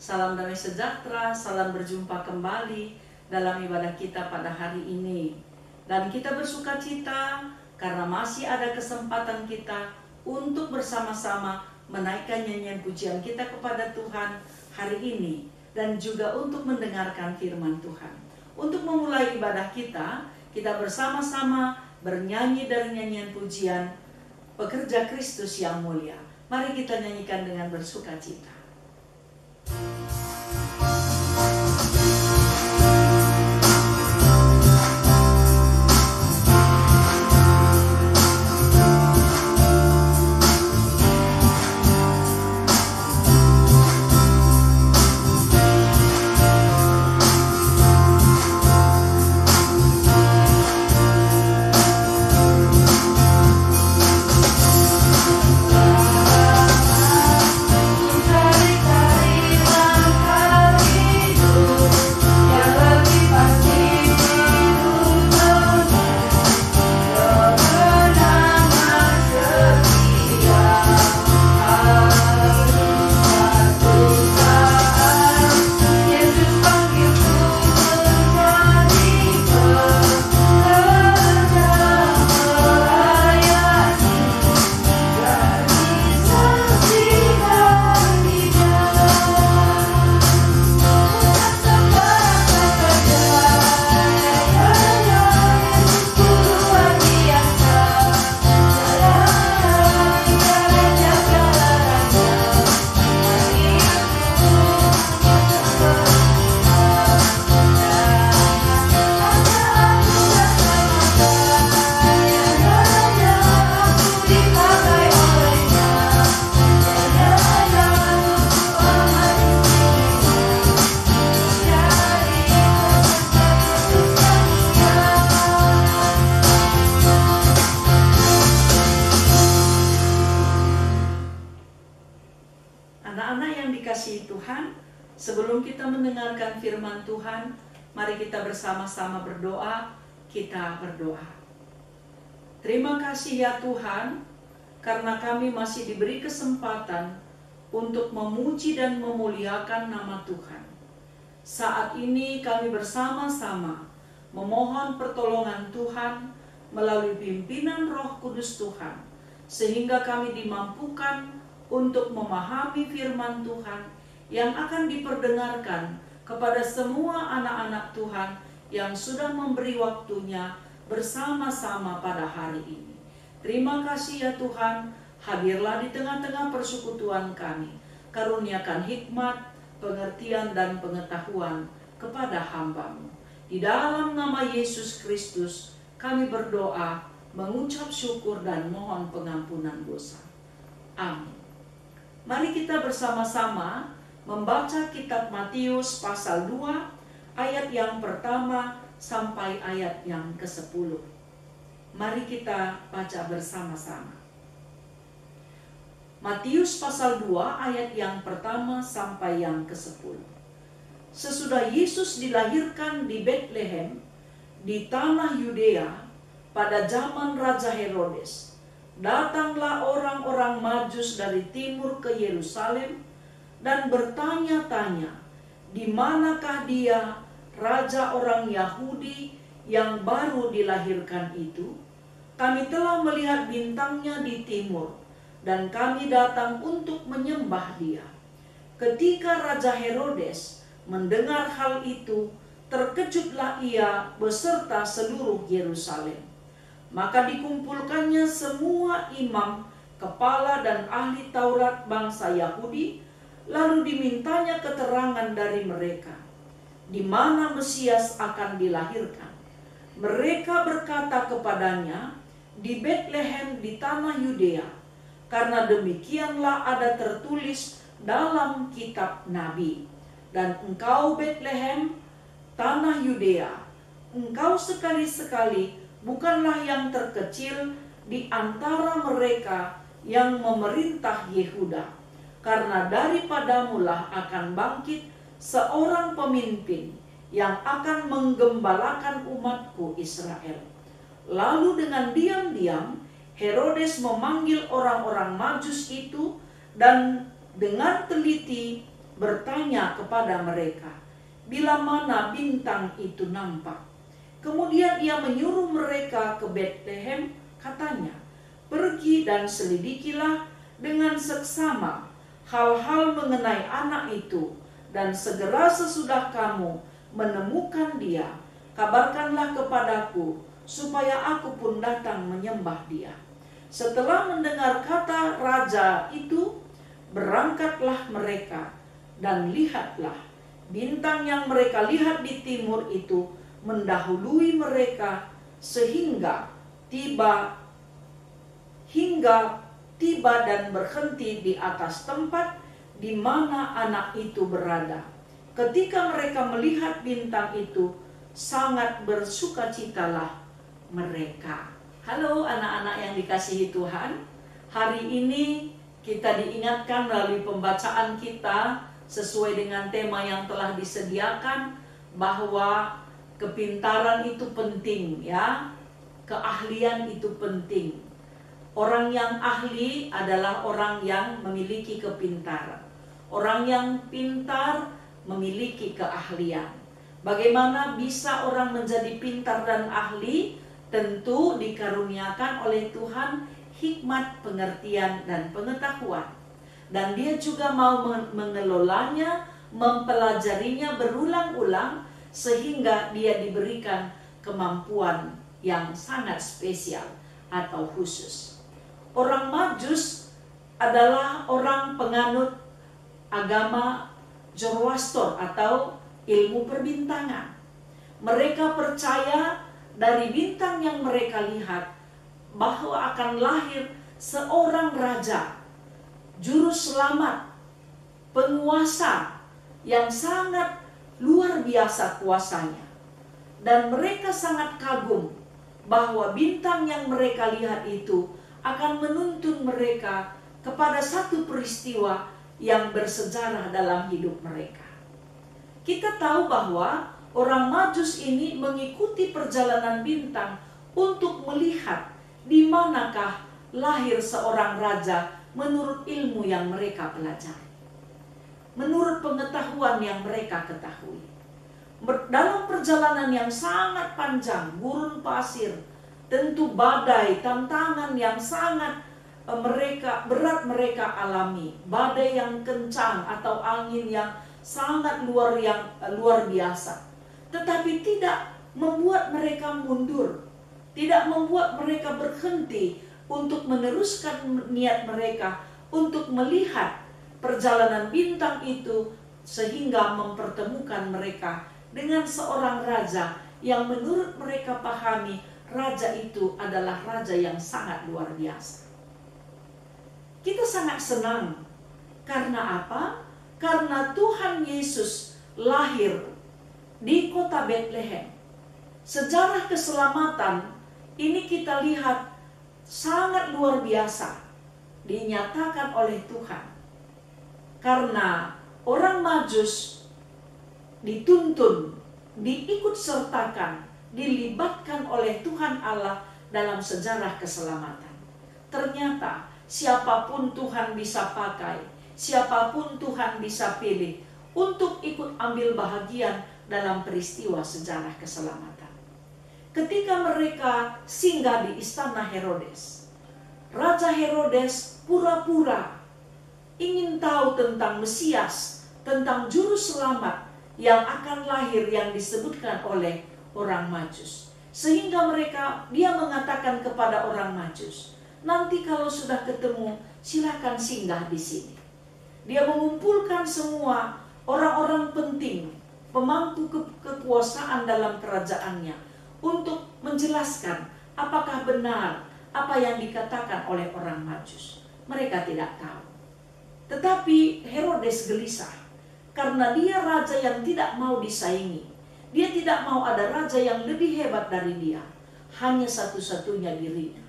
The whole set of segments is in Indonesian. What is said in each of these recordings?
Salam damai sejahtera, salam berjumpa kembali dalam ibadah kita pada hari ini. Dan kita bersuka cita karena masih ada kesempatan kita untuk bersama-sama menaikkan nyanyian pujian kita kepada Tuhan hari ini. Dan juga untuk mendengarkan firman Tuhan. Untuk memulai ibadah kita, kita bersama-sama bernyanyi dari nyanyian pujian Pekerja Kristus yang Mulia. Mari kita nyanyikan dengan bersuka cita. Sebelum kita mendengarkan firman Tuhan, mari kita bersama-sama berdoa. Kita berdoa. Terima kasih ya Tuhan, karena kami masih diberi kesempatan untuk memuji dan memuliakan nama Tuhan. Saat ini kami bersama-sama memohon pertolongan Tuhan melalui pimpinan Roh Kudus Tuhan, sehingga kami dimampukan untuk memahami firman Tuhan yang akan diperdengarkan kepada semua anak-anak Tuhan yang sudah memberi waktunya bersama-sama pada hari ini. Terima kasih ya Tuhan, hadirlah di tengah-tengah persekutuan kami. Karuniakan hikmat, pengertian dan pengetahuan kepada hamba-Mu. Di dalam nama Yesus Kristus kami berdoa, mengucap syukur dan mohon pengampunan dosa. Amin. Mari kita bersama-sama membaca kitab Matius pasal 2 ayat yang pertama sampai ayat yang ke-10. Mari kita baca bersama-sama. Matius pasal 2 ayat yang pertama sampai yang ke-10. Sesudah Yesus dilahirkan di Betlehem di tanah Yudea pada zaman Raja Herodes, datanglah orang-orang Majus dari timur ke Yerusalem dan bertanya-tanya, di manakah dia, raja orang Yahudi yang baru dilahirkan itu? Kami telah melihat bintangnya di timur, dan kami datang untuk menyembah dia. Ketika Raja Herodes mendengar hal itu, terkejutlah ia beserta seluruh Yerusalem. Maka dikumpulkannya semua imam, kepala dan ahli Taurat bangsa Yahudi, lalu dimintanya keterangan dari mereka, di mana Mesias akan dilahirkan. Mereka berkata kepadanya, di Betlehem di tanah Yudea, karena demikianlah ada tertulis dalam kitab Nabi. Dan engkau Betlehem, tanah Yudea, engkau sekali-sekali bukanlah yang terkecil di antara mereka yang memerintah Yehuda. Karena daripadamulah akan bangkit seorang pemimpin yang akan menggembalakan umatku Israel. Lalu dengan diam-diam Herodes memanggil orang-orang Majus itu dan dengan teliti bertanya kepada mereka, bila mana bintang itu nampak. Kemudian ia menyuruh mereka ke Betlehem, katanya, pergi dan selidikilah dengan seksama hal-hal mengenai anak itu, dan segera sesudah kamu menemukan dia, kabarkanlah kepadaku, supaya aku pun datang menyembah dia. Setelah mendengar kata raja itu, berangkatlah mereka, dan lihatlah, bintang yang mereka lihat di timur itu mendahului mereka hingga tiba dan berhenti di atas tempat di mana anak itu berada. Ketika mereka melihat bintang itu, sangat bersukacitalah mereka. Halo anak-anak yang dikasihi Tuhan, hari ini kita diingatkan melalui pembacaan kita sesuai dengan tema yang telah disediakan, bahwa kepintaran itu penting, ya. Keahlian itu penting. Orang yang ahli adalah orang yang memiliki kepintaran. Orang yang pintar memiliki keahlian. Bagaimana bisa orang menjadi pintar dan ahli? Tentu dikaruniakan oleh Tuhan hikmat, pengertian, dan pengetahuan. Dan dia juga mau mengelolanya, mempelajarinya berulang-ulang, sehingga dia diberikan kemampuan yang sangat spesial atau khusus. Orang Majus adalah orang penganut agama Zoroaster atau ilmu perbintangan. Mereka percaya dari bintang yang mereka lihat bahwa akan lahir seorang raja, juru selamat, penguasa yang sangat luar biasa kuasanya. Dan mereka sangat kagum bahwa bintang yang mereka lihat itu akan menuntun mereka kepada satu peristiwa yang bersejarah dalam hidup mereka. Kita tahu bahwa orang Majus ini mengikuti perjalanan bintang untuk melihat di manakah lahir seorang raja menurut ilmu yang mereka pelajari, menurut pengetahuan yang mereka ketahui. Dalam perjalanan yang sangat panjang, gurun pasir, tentu badai, tantangan yang sangat berat mereka alami, badai yang kencang atau angin yang sangat luar biasa. Tetapi tidak membuat mereka mundur, tidak membuat mereka berhenti untuk meneruskan niat mereka untuk melihat perjalanan bintang itu, sehingga mempertemukan mereka dengan seorang raja yang menurut mereka pahami raja itu adalah raja yang sangat luar biasa. Kita sangat senang. Karena apa? Karena Tuhan Yesus lahir di kota Betlehem. Sejarah keselamatan ini kita lihat sangat luar biasa dinyatakan oleh Tuhan. Karena orang Majus dituntun, diikut sertakan, dilibatkan oleh Tuhan Allah dalam sejarah keselamatan. Ternyata siapapun Tuhan bisa pakai, siapapun Tuhan bisa pilih untuk ikut ambil bahagian dalam peristiwa sejarah keselamatan. Ketika mereka singgah di istana Herodes, Raja Herodes pura-pura ingin tahu tentang Mesias, tentang juru selamat yang akan lahir yang disebutkan oleh orang Majus. Sehingga dia mengatakan kepada orang Majus, nanti kalau sudah ketemu, silakan singgah di sini. Dia mengumpulkan semua orang-orang penting, pemangku kekuasaan dalam kerajaannya, untuk menjelaskan apakah benar apa yang dikatakan oleh orang Majus. Mereka tidak tahu. Tetapi Herodes gelisah, karena dia raja yang tidak mau disaingi. Dia tidak mau ada raja yang lebih hebat dari dia. Hanya satu-satunya dirinya.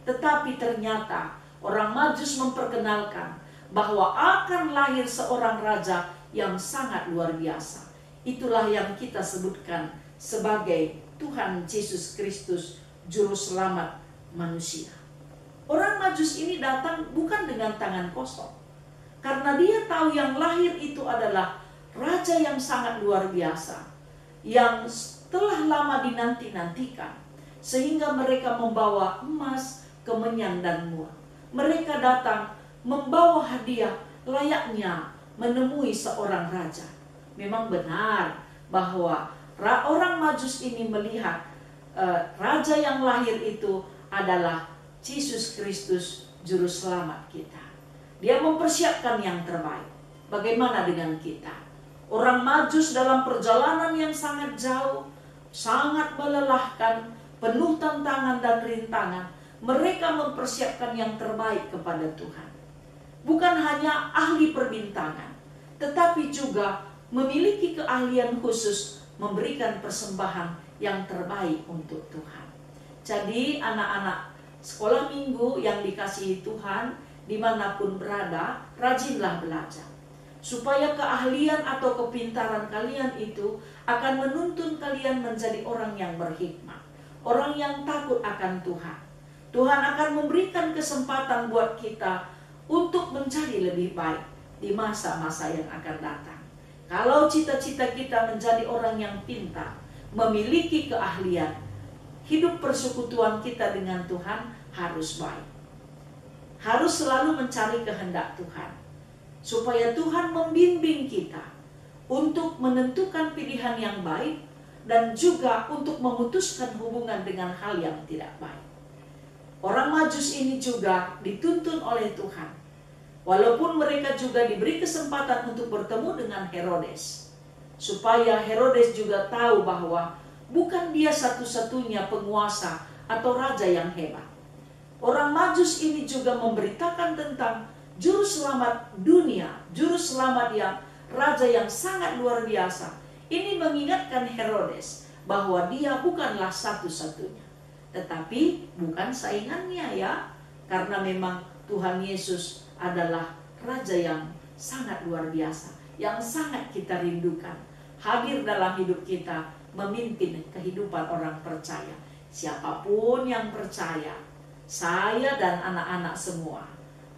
Tetapi ternyata orang Majus memperkenalkan bahwa akan lahir seorang raja yang sangat luar biasa. Itulah yang kita sebutkan sebagai Tuhan Yesus Kristus, Juru Selamat manusia. Orang Majus ini datang bukan dengan tangan kosong. Karena dia tahu yang lahir itu adalah raja yang sangat luar biasa, yang telah lama dinanti-nantikan, sehingga mereka membawa emas, kemenyan, dan mur. Mereka datang membawa hadiah layaknya menemui seorang raja. Memang benar bahwa orang Majus ini melihat raja yang lahir itu adalah Yesus Kristus, Juru Selamat kita. Dia mempersiapkan yang terbaik. Bagaimana dengan kita? Orang Majus dalam perjalanan yang sangat jauh, sangat melelahkan, penuh tantangan dan rintangan, mereka mempersiapkan yang terbaik kepada Tuhan. Bukan hanya ahli perbintangan, tetapi juga memiliki keahlian khusus memberikan persembahan yang terbaik untuk Tuhan. Jadi anak-anak sekolah minggu yang dikasihi Tuhan, dimanapun berada, rajinlah belajar. Supaya keahlian atau kepintaran kalian itu akan menuntun kalian menjadi orang yang berhikmat, orang yang takut akan Tuhan. Tuhan akan memberikan kesempatan buat kita untuk menjadi lebih baik di masa-masa yang akan datang. Kalau cita-cita kita menjadi orang yang pintar, memiliki keahlian, hidup persekutuan kita dengan Tuhan harus baik. Harus selalu mencari kehendak Tuhan, supaya Tuhan membimbing kita untuk menentukan pilihan yang baik dan juga untuk memutuskan hubungan dengan hal yang tidak baik. Orang Majus ini juga dituntun oleh Tuhan. Walaupun mereka juga diberi kesempatan untuk bertemu dengan Herodes, supaya Herodes juga tahu bahwa bukan dia satu-satunya penguasa atau raja yang hebat. Orang Majus ini juga memberitakan tentang Juru Selamat dunia, Juru Selamat yang raja yang sangat luar biasa. Ini mengingatkan Herodes bahwa dia bukanlah satu-satunya, tetapi bukan saingannya ya, karena memang Tuhan Yesus adalah raja yang sangat luar biasa, yang sangat kita rindukan, hadir dalam hidup kita, memimpin kehidupan orang percaya. Siapapun yang percaya, saya dan anak-anak semua,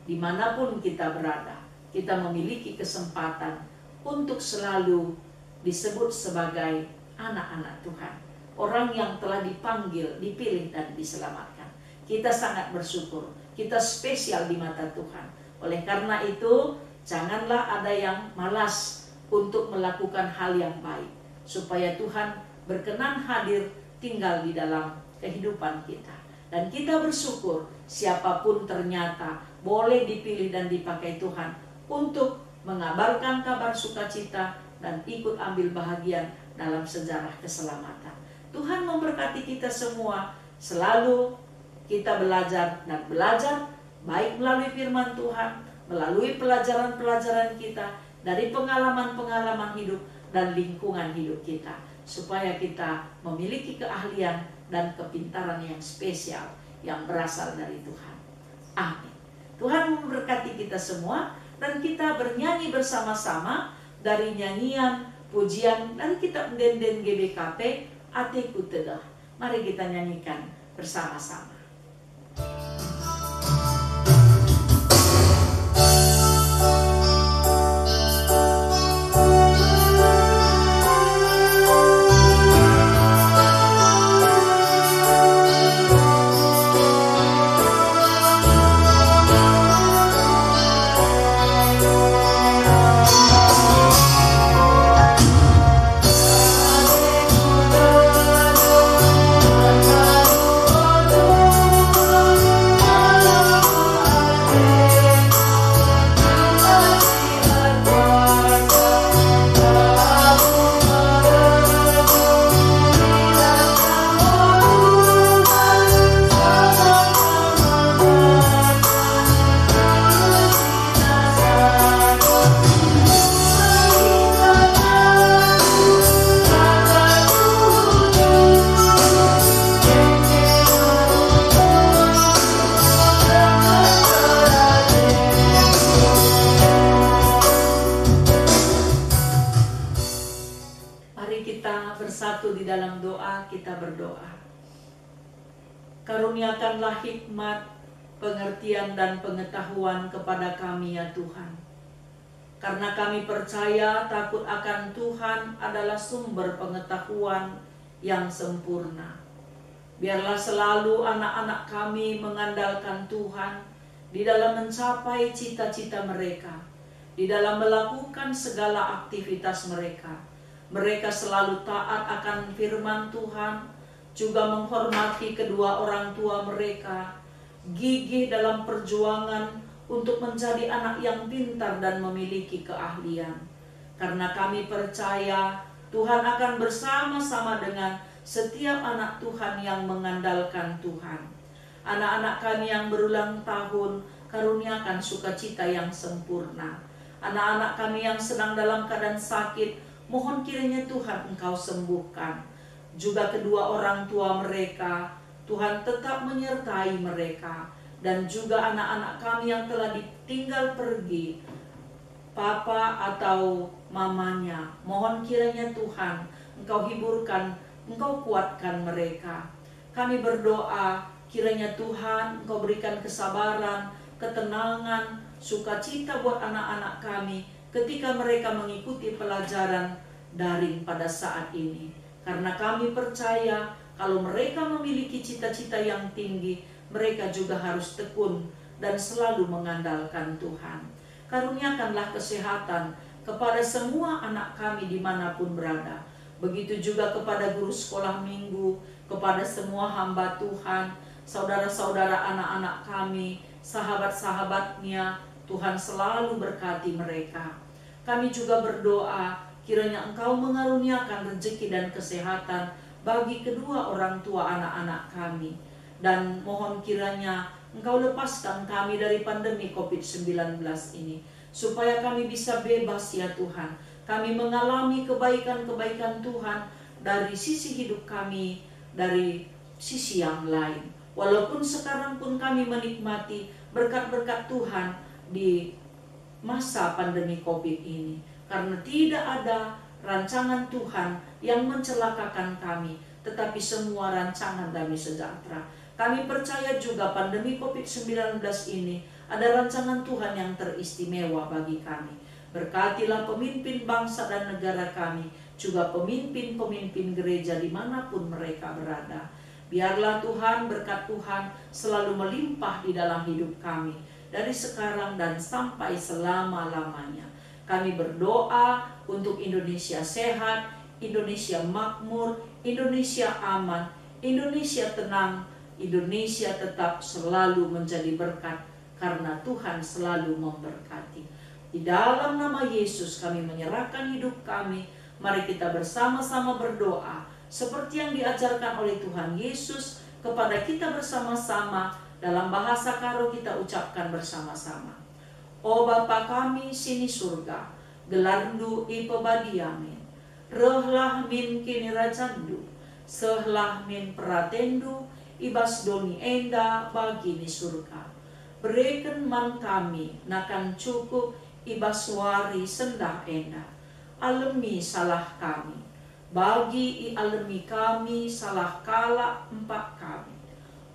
dimanapun kita berada, kita memiliki kesempatan untuk selalu disebut sebagai anak-anak Tuhan, orang yang telah dipanggil, dipilih, dan diselamatkan. Kita sangat bersyukur, kita spesial di mata Tuhan. Oleh karena itu, janganlah ada yang malas untuk melakukan hal yang baik, supaya Tuhan berkenan hadir tinggal di dalam kehidupan kita. Dan kita bersyukur siapapun ternyata boleh dipilih dan dipakai Tuhan untuk mengabarkan kabar sukacita dan ikut ambil bahagian dalam sejarah keselamatan. Tuhan memberkati kita semua, selalu kita belajar dan belajar, baik melalui firman Tuhan, melalui pelajaran-pelajaran kita, dari pengalaman-pengalaman hidup dan lingkungan hidup kita, supaya kita memiliki keahlian dan kepintaran yang spesial yang berasal dari Tuhan. Amin. Tuhan memberkati kita semua, dan kita bernyanyi bersama-sama dari nyanyian pujian dari kitab Den-Den GBKP, Atiku Tedah. Mari kita nyanyikan bersama-sama. Karuniakanlah hikmat, pengertian, dan pengetahuan kepada kami ya Tuhan. Karena kami percaya takut akan Tuhan adalah sumber pengetahuan yang sempurna. Biarlah selalu anak-anak kami mengandalkan Tuhan di dalam mencapai cita-cita mereka, di dalam melakukan segala aktivitas mereka. Mereka selalu taat akan firman Tuhan, juga menghormati kedua orang tua mereka, gigih dalam perjuangan untuk menjadi anak yang pintar dan memiliki keahlian. Karena kami percaya Tuhan akan bersama-sama dengan setiap anak Tuhan yang mengandalkan Tuhan. Anak-anak kami yang berulang tahun, karuniakan sukacita yang sempurna. Anak-anak kami yang sedang dalam keadaan sakit, mohon kiranya Tuhan Engkau sembuhkan. Juga kedua orang tua mereka, Tuhan tetap menyertai mereka. Dan juga anak-anak kami yang telah ditinggal pergi, papa atau mamanya, mohon kiranya Tuhan Engkau hiburkan, Engkau kuatkan mereka. Kami berdoa kiranya Tuhan Engkau berikan kesabaran, ketenangan, sukacita buat anak-anak kami ketika mereka mengikuti pelajaran daring pada saat ini. Karena kami percaya kalau mereka memiliki cita-cita yang tinggi, mereka juga harus tekun dan selalu mengandalkan Tuhan. Karuniakanlah kesehatan kepada semua anak kami dimanapun berada. Begitu juga kepada guru sekolah minggu, kepada semua hamba Tuhan, saudara-saudara anak-anak kami, sahabat-sahabatnya, Tuhan selalu berkati mereka. Kami juga berdoa kiranya Engkau mengaruniakan rezeki dan kesehatan bagi kedua orang tua anak-anak kami. Dan mohon kiranya Engkau lepaskan kami dari pandemi COVID-19 ini, supaya kami bisa bebas ya Tuhan. Kami mengalami kebaikan-kebaikan Tuhan dari sisi hidup kami, dari sisi yang lain. Walaupun sekarang pun kami menikmati berkat-berkat Tuhan di masa pandemi COVID ini. Karena tidak ada rancangan Tuhan yang mencelakakan kami, tetapi semua rancangan damai sejahtera. Kami percaya juga pandemi COVID-19 ini ada rancangan Tuhan yang teristimewa bagi kami. Berkatilah pemimpin bangsa dan negara kami, juga pemimpin-pemimpin gereja dimanapun mereka berada. Biarlah Tuhan, berkat Tuhan selalu melimpah di dalam hidup kami, dari sekarang dan sampai selama-lamanya. Kami berdoa untuk Indonesia sehat, Indonesia makmur, Indonesia aman, Indonesia tenang, Indonesia tetap selalu menjadi berkat karena Tuhan selalu memberkati. Di dalam nama Yesus kami menyerahkan hidup kami. Mari kita bersama-sama berdoa seperti yang diajarkan oleh Tuhan Yesus kepada kita bersama-sama. Dalam bahasa Karo kita ucapkan bersama-sama. O Bapa kami sini surga, gelarndu ipebadiamin, rehlah min kini rajandu, sehlah min peratendu, ibas doni enda bagi ni surga. Berikan man kami nakan cukup ibas wari sendah enda, alemi salah kami, bagi i alemi kami salah kala empat kami.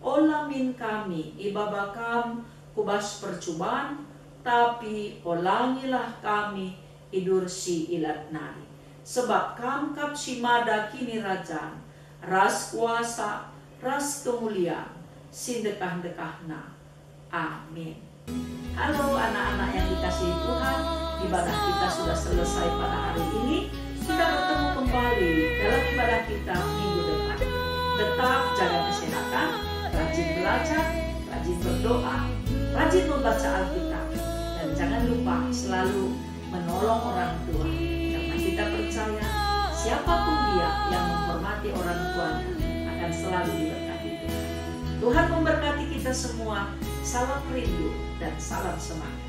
Olamin kami ibabakam kubas percubaan, tapi olangilah kami idursi ilat nari. Sebab kamkap simada kini rajaan, ras kuasa, ras kemuliaan, sindekah-dekahna. Amin. Halo anak-anak yang dikasihi Tuhan, ibadah kita sudah selesai pada hari ini. Kita bertemu kembali dalam ibadah kita minggu depan. Tetap jaga kesehatan, rajin belajar, rajin berdoa, rajin membaca Alkitab, dan jangan lupa selalu menolong orang tua, karena kita percaya siapapun dia yang menghormati orang tuanya akan selalu diberkati Tuhan. Tuhan memberkati kita semua. Salam rindu dan salam semangat.